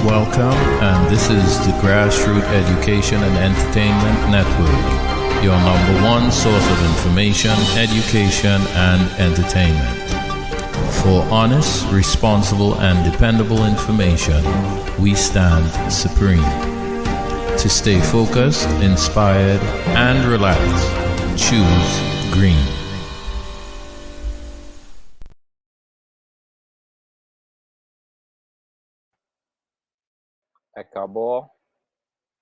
Welcome, and this is the Grassroots Education and Entertainment Network, your number one source of information, education, and entertainment. For honest, responsible, and dependable information, we stand supreme. To stay focused, inspired, and relaxed, choose green. Herbal,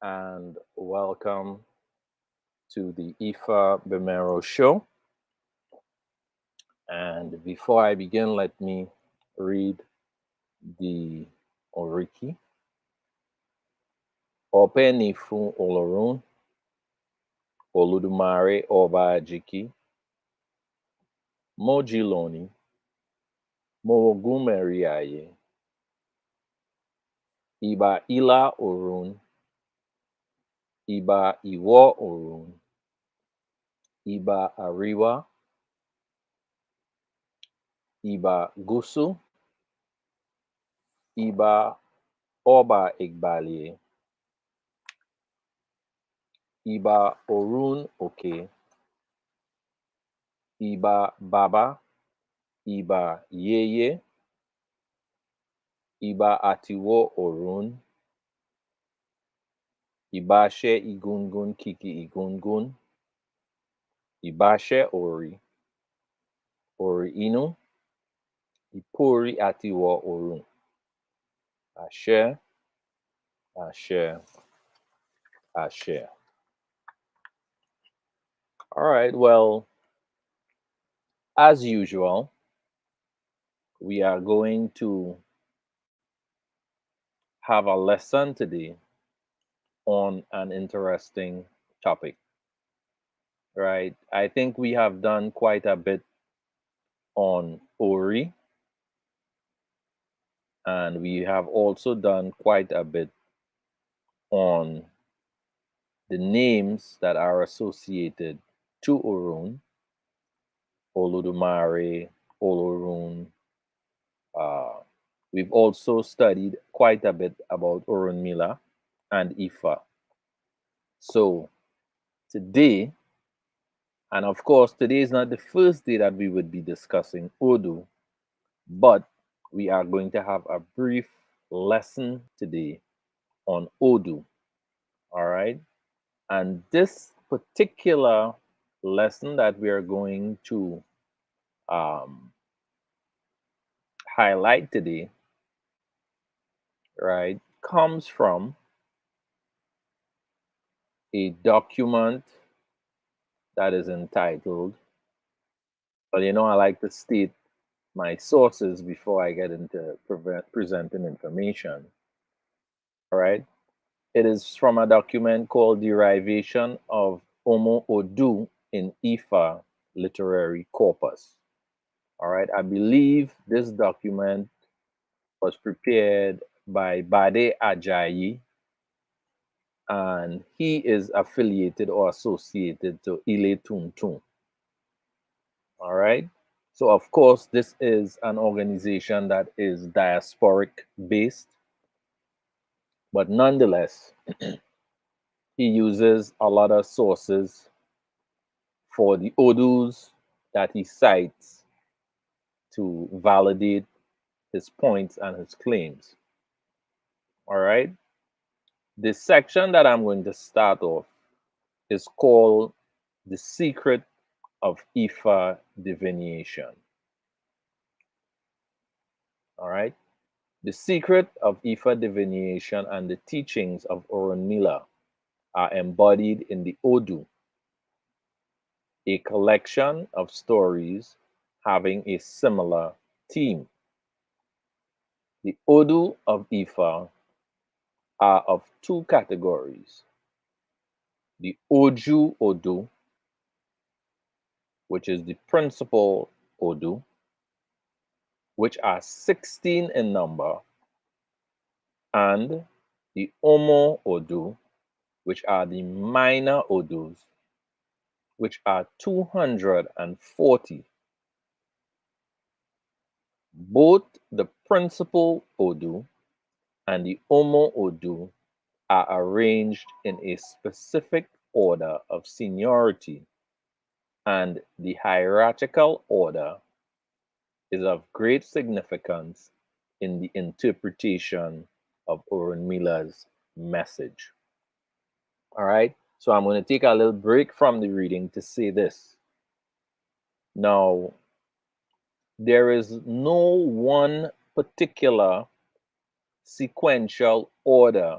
and welcome to the Ifagbemiro Show. And before I begin, let me read the Oriki. Openi fun Olorun, Oludumare Oba Ajiki, Mojiloni, Morogumeri Aye, Iba Ila Orun, Iba Iwo Orun, Iba Ariwa, Iba Gusu, Iba Oba Igbalie, Iba Orun Oke, Iba Baba, Iba Yeye, Iba Atiwo Orun, Ibashe Igungun Kiki Igungun, Ibashe Ori, Ori Inu, Ipori Atiwo Orun. Ashe, Ashe, Ashe. All right, well, as usual, we are going to have a lesson today on an interesting topic, right? I think we have done quite a bit on Ori, and we have also done quite a bit on the names that are associated to Orun, Oludumare, Olorun. We've also studied quite a bit about Orunmila and Ifa. So today, and of course, today is not the first day that we would be discussing Odu, but we are going to have a brief lesson today on Odu. All right. And this particular lesson that we are going to highlight today, right, comes from a document that is entitled, but I like to state my sources before I get into presenting information. All right. It is from a document called Derivation of Omo Odu in Ifa Literary Corpus. All right. I believe this document was prepared by Bade Ajayi, and he is affiliated or associated to Ile Tuntun. All right. So, of course, this is an organization that is diasporic based, but nonetheless, he uses a lot of sources for the Odus that he cites to validate his points and his claims. All right. The section that I'm going to start off is called The Secret of Ifa Divination. All right. The secret of Ifa divination and the teachings of Orunmila are embodied in the Odu, a collection of stories having a similar theme. The Odu of Ifa are of two categories: the Oju Odu, which is the principal Odu, which are 16 in number, and the Omo Odu, which are the minor Odus, which are 240. Both the principal Odu and the Omo Odu are arranged in a specific order of seniority, and the hierarchical order is of great significance in the interpretation of Orunmila's message. All right, so I'm going to take a little break from the reading to say this. Now, there is no one particular sequential order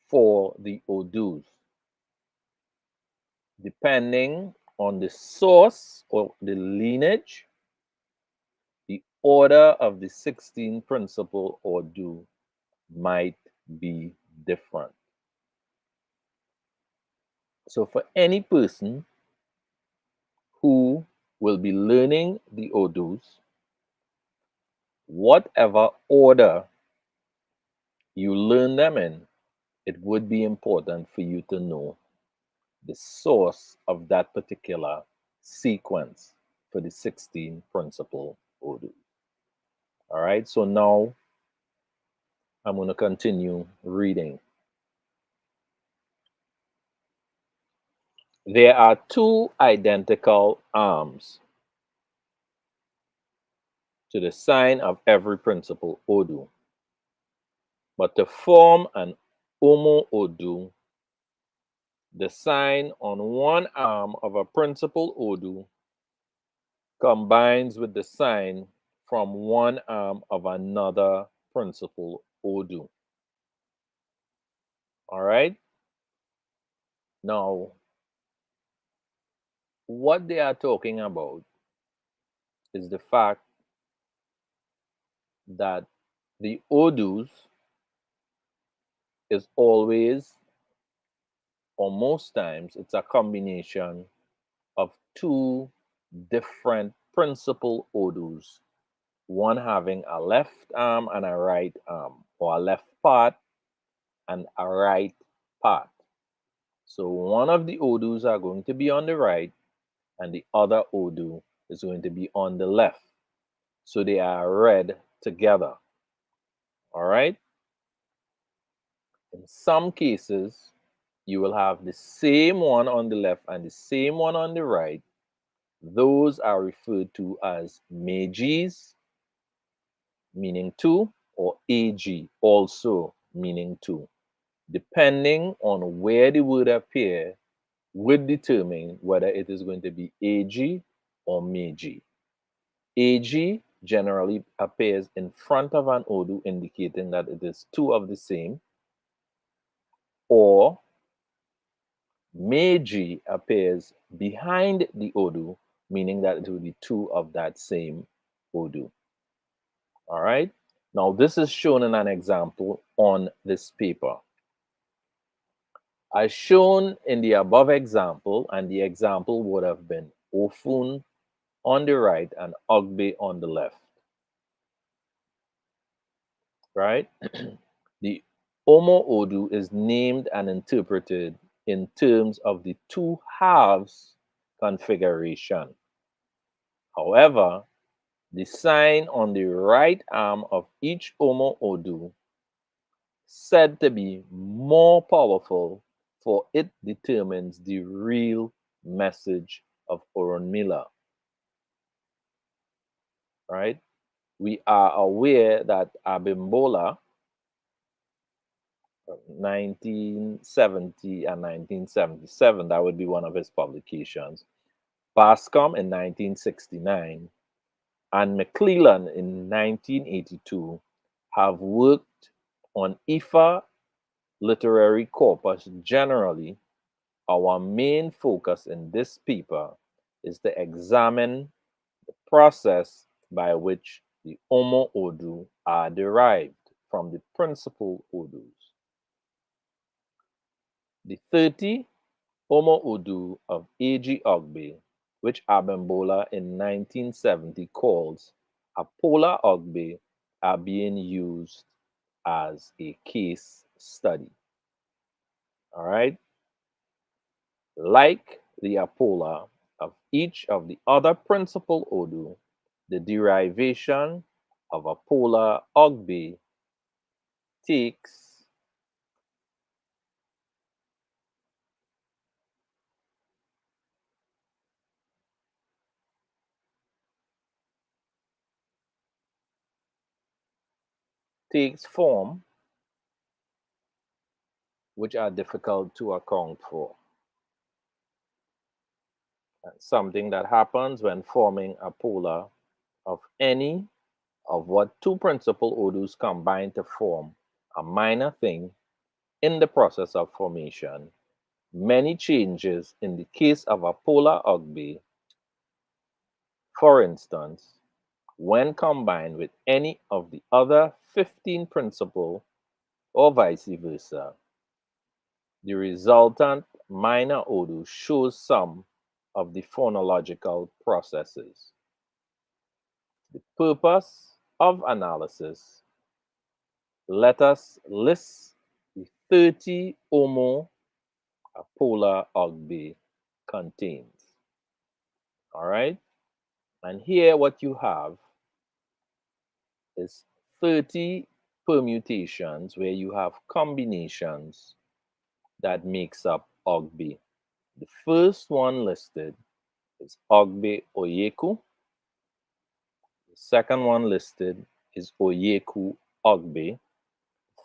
for the Odus, depending on the source or the lineage. The order of the 16 principal Odu might be different. So, for any person who will be learning the Odus, whatever order you learn them in, it would be important for you to know the source of that particular sequence for the 16 principal Odus. All right, so now I'm going to continue reading. There are two identical arms to the sign of every principal Odu, but to form an Omo Odu, the sign on one arm of a principal Odu combines with the sign from one arm of another principal Odu. All right? Now, what they are talking about is the fact that the Odus is always, or most times, it's a combination of two different principal Odus, one having a left arm and a right arm, or a left part and a right part. So one of the Odus are going to be on the right and the other Odu is going to be on the left. So they are read together. All right? In some cases, you will have the same one on the left and the same one on the right. Those are referred to as Meijis, meaning two, or AG, also meaning two. Depending on where the word appear would determine whether it is going to be AG or Meiji. AG generally appears in front of an Odu, indicating that it is two of the same, or Meiji appears behind the Odu, meaning that it will be two of that same Odu. All right. Now, this is shown in an example on this paper. As shown in the above example, and the example would have been Ofun on the right and Ogbe on the left. Right? The Omo Odu is named and interpreted in terms of the two halves configuration. However, the sign on the right arm of each Omo Odu said to be more powerful, for it determines the real message of Orunmila. Right? We are aware that Abimbola, 1970 and 1977, that would be one of his publications, Bascom in 1969, and McClellan in 1982 have worked on Ifa literary corpus generally. Our main focus in this paper is to examine the process by which the Omo Odu are derived from the principal Odus. The 30 Omo Odu of A.G. Ogbe, which Abimbola in 1970 calls Apola Ogbe, are being used as a case study. All right? Like the Apola of each of the other principal Odu, the derivation of Apola Ogbe takes form which are difficult to account for. Something that happens when forming a polar of any of what two principal odors combine to form a minor thing in the process of formation. Many changes in the case of a polar ugbe, for instance, when combined with any of the other 15 principal or vice versa, the resultant minor odor shows some of the phonological processes. The purpose of analysis, let us list the 30 or more a polar ugbe contains. All right? And here what you have is 30 permutations where you have combinations that makes up ugbe. The first one listed is ugbe oyeku. The second one listed is oyeku ugbe.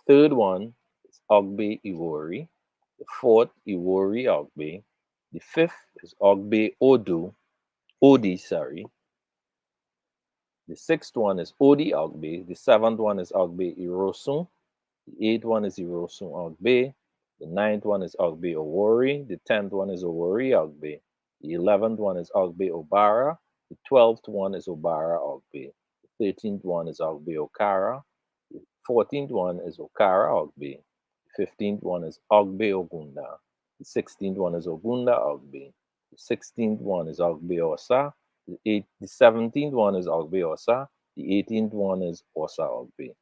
Third one is Ogbe Iwori. The fourth, Iwori Ogbe. The fifth is Ogbe Odi, sorry. The sixth one is Odi Ogbe. The seventh one is Ogbe Irosun. The eighth one is Irosun Ogbe. The ninth one is Ogbe Owori. The 10th one is Owori Ogbe. The 11th one is Ogbe Obara. The 12th one is Obara Ogbe. The 13th one is Ogbe Okara. The 14th one is Okara Ogbe. The 15th one is Ogbe Ogunda. The 16th one is Ogunda Ogbe. The 16th one is Ogbe Osa. The 17th one is Ogbe Osa. The 18th one is Osa Ogbe.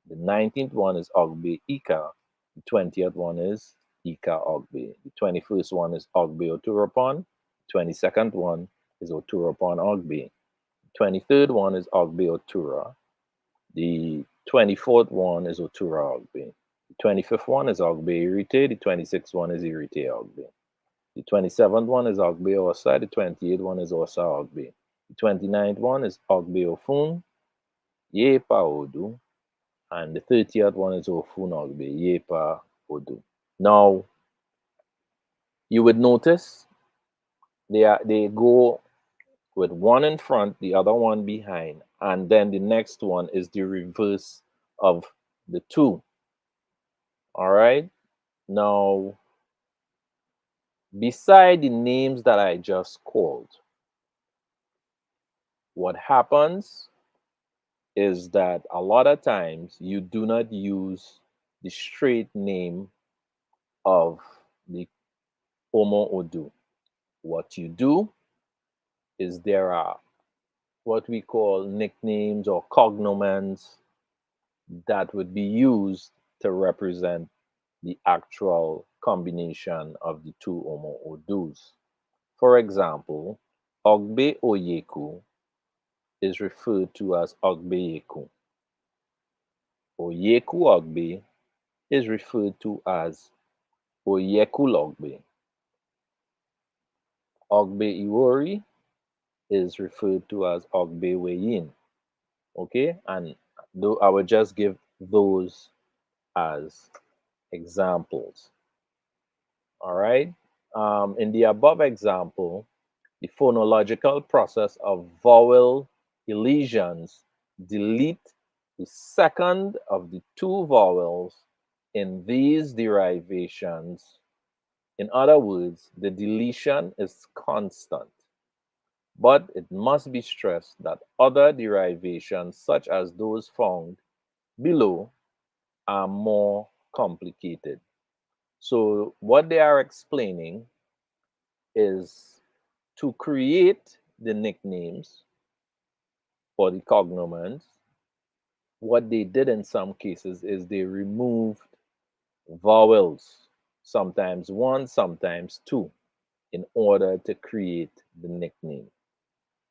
The 19th one is Ogbe Ika. The 20th one is Ika Ogbe. The 21st one is Ogbe Oturapon. The 22nd one is Oturapon Ogbe. The 23rd one is Ogbe Otura. The 24th one is Otura Ogbe. The 25th one is Ogbe Irite. The 26th one is Irite Ogbe. The 27th one is Ogbe Osa. The 28th one is Osa Ogbe. The 29th one is Ogbe Ofun. Yepa Odu. And the 30th one is Ofun Ogbe. Yepa Odu. Now, you would notice they go with one in front, the other one behind, and then the next one is the reverse of the two. All right. Now, beside the names that I just called, what happens is that a lot of times you do not use the straight name of the Omo Odu. What you do is there are what we call nicknames or cognomens that would be used to represent the actual combination of the two Omo Odus. For example, Ogbe Oyeku is referred to as Ogbe Yeku. Oyeku Ogbe is referred to as Oyeku Logbe. Ogbe Iwori is referred to as Ogbe Weyin. Okay, and though I will just give those as examples. All right. In the above example, the phonological process of vowel elisions delete the second of the two vowels in these derivations. In other words, the deletion is constant. But it must be stressed that other derivations, such as those found below, are more complicated. So, what they are explaining is to create the nicknames or the cognomens, what they did in some cases is they removed vowels, sometimes one, sometimes two, in order to create the nickname.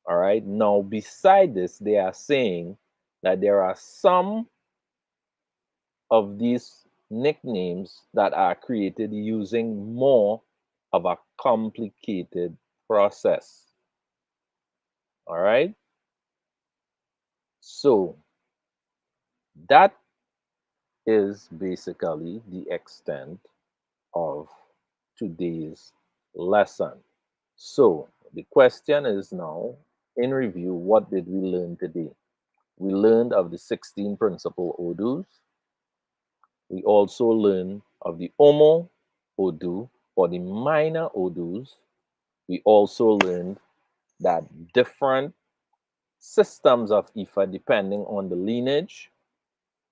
All right. Now, beside this, they are saying that there are some of these nicknames that are created using more of a complicated process. All right. So that is basically the extent of today's lesson. So the question is now, in review, what did we learn today? We learned of the 16 principal odus. We also learned of the Omo Odu or the minor odus. We also learned that different systems of Ifa, depending on the lineage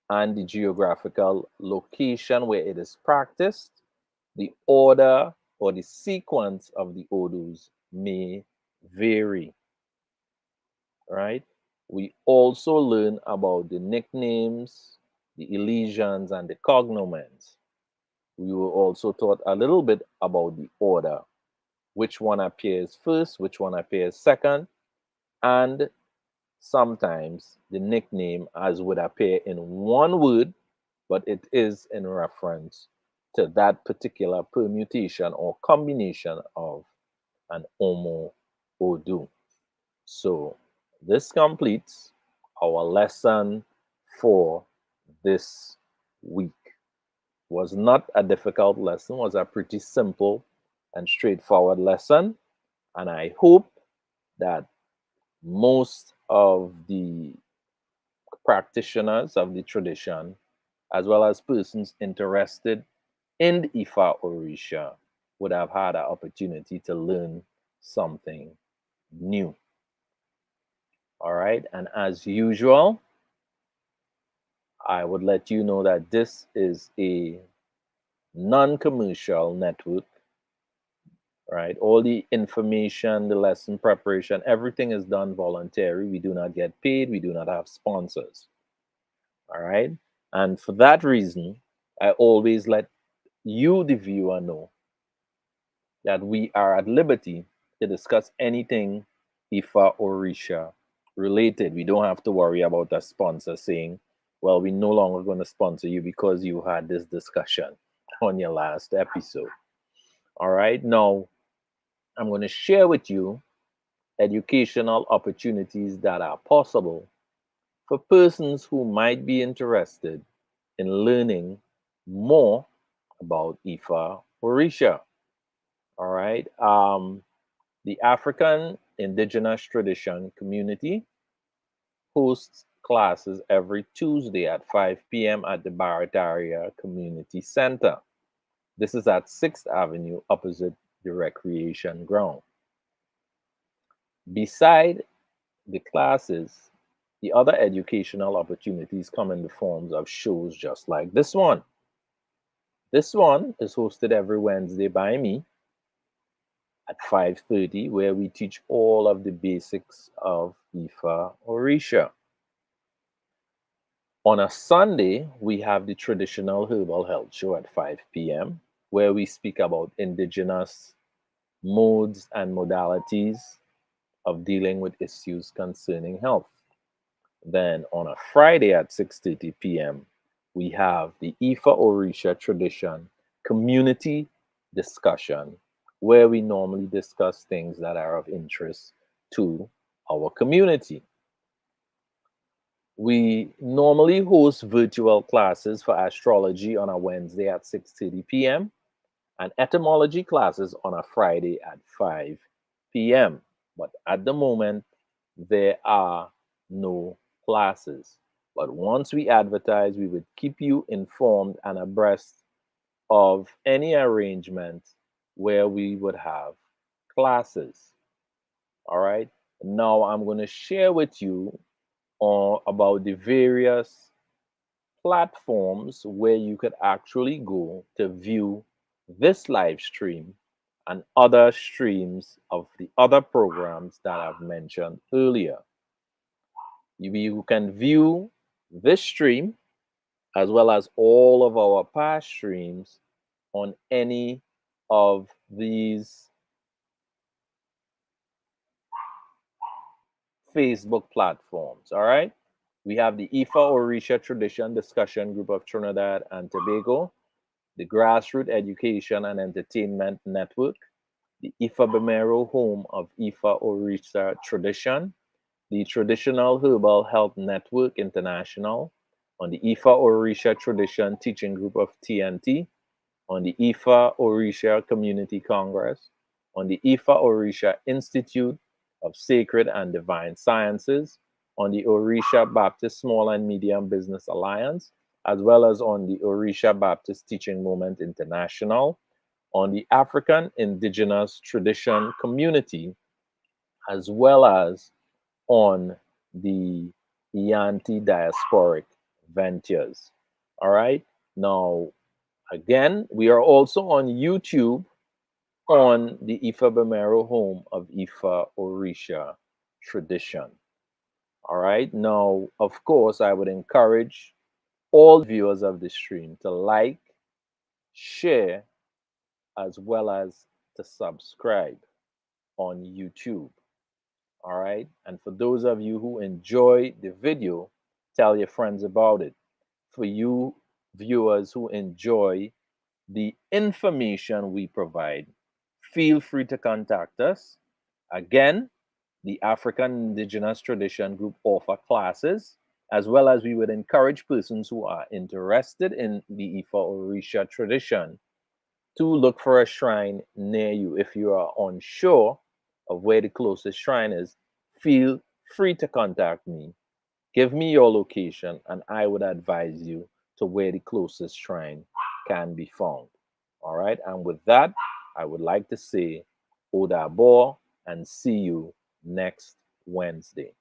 and the geographical location where it is practiced, the order or the sequence of the odus may vary, right? We also learn about the nicknames, the elisions, and the cognomens. We were also taught a little bit about the order, which one appears first, which one appears second, and sometimes the nickname as would appear in one word, but it is in reference to that particular permutation or combination of an Omo Odu. So this completes our lesson for this week. Was not a difficult lesson, was a pretty simple and straightforward lesson. And I hope that most of the practitioners of the tradition, as well as persons interested in the Ifa Orisha, would have had an opportunity to learn something new. All right. And as usual, I would let you know that this is a non commercial network, right? All the information, the lesson preparation, everything is done voluntary. We do not get paid, we do not have sponsors. All right. And for that reason, I always let you, the viewer, know that we are at liberty to discuss anything Ifa or Risha related. We don't have to worry about a sponsor saying, well, we're no longer going to sponsor you because you had this discussion on your last episode. All right. Now, I'm going to share with you educational opportunities that are possible for persons who might be interested in learning more about Ifa or Risha. All right. The African Indigenous Tradition Community hosts classes every Tuesday at 5 p.m. at the Barataria Community Center. This is at 6th Avenue opposite the Recreation Ground. Beside the classes, the other educational opportunities come in the forms of shows just like this one. This one is hosted every Wednesday by me at 5:30, where we teach all of the basics of Ifa Orisha. On a Sunday, we have the traditional Herbal Health Show at 5 p.m., where we speak about indigenous modes and modalities of dealing with issues concerning health. Then on a Friday at 6:30 p.m., we have the Ifa Orisha Tradition Community Discussion, where we normally discuss things that are of interest to our community. We normally host virtual classes for astrology on a Wednesday at 6:30 p.m. and etymology classes on a Friday at 5 p.m. But at the moment, there are no classes. But once we advertise, we would keep you informed and abreast of any arrangement where we would have classes. All right. Now I'm going to share with you about the various platforms where you could actually go to view this live stream and other streams of the other programs that I've mentioned earlier. You can view this stream as well as all of our past streams on any of these Facebook platforms. All right. We have the Ifa Orisha Tradition Discussion Group of Trinidad and Tobago, the Grassroots Education and Entertainment Network, the Ifagbemiro Home of Ifa Orisha Tradition, the Traditional Herbal Health Network International, on the Ifa Orisha Tradition Teaching Group of TNT, on the Ifa Orisha Community Congress, on the Ifa Orisha Institute of Sacred and Divine Sciences, on the Orisha Baptist Small and Medium Business Alliance, as well as on the Orisha Baptist Teaching Moment International, on the African Indigenous Tradition Community, as well as on the Yanti Diasporic Ventures. All right. Now, again, we are also on YouTube on the Ifagbemiro Home of Ifa Orisha Tradition. All right. Now, of course, I would encourage all viewers of the stream to like, share, as well as to subscribe on YouTube. All right. And for those of you who enjoy the video, tell your friends about it. For you viewers who enjoy the information we provide, feel free to contact us. Again, the African Indigenous Tradition Group offer classes, as well as we would encourage persons who are interested in the Ifa Orisha tradition to look for a shrine near you. If you are unsure of where the closest shrine is, feel free to contact me. Give me your location, and I would advise you to where the closest shrine can be found. All right. And with that, I would like to say Odabor and see you next Wednesday.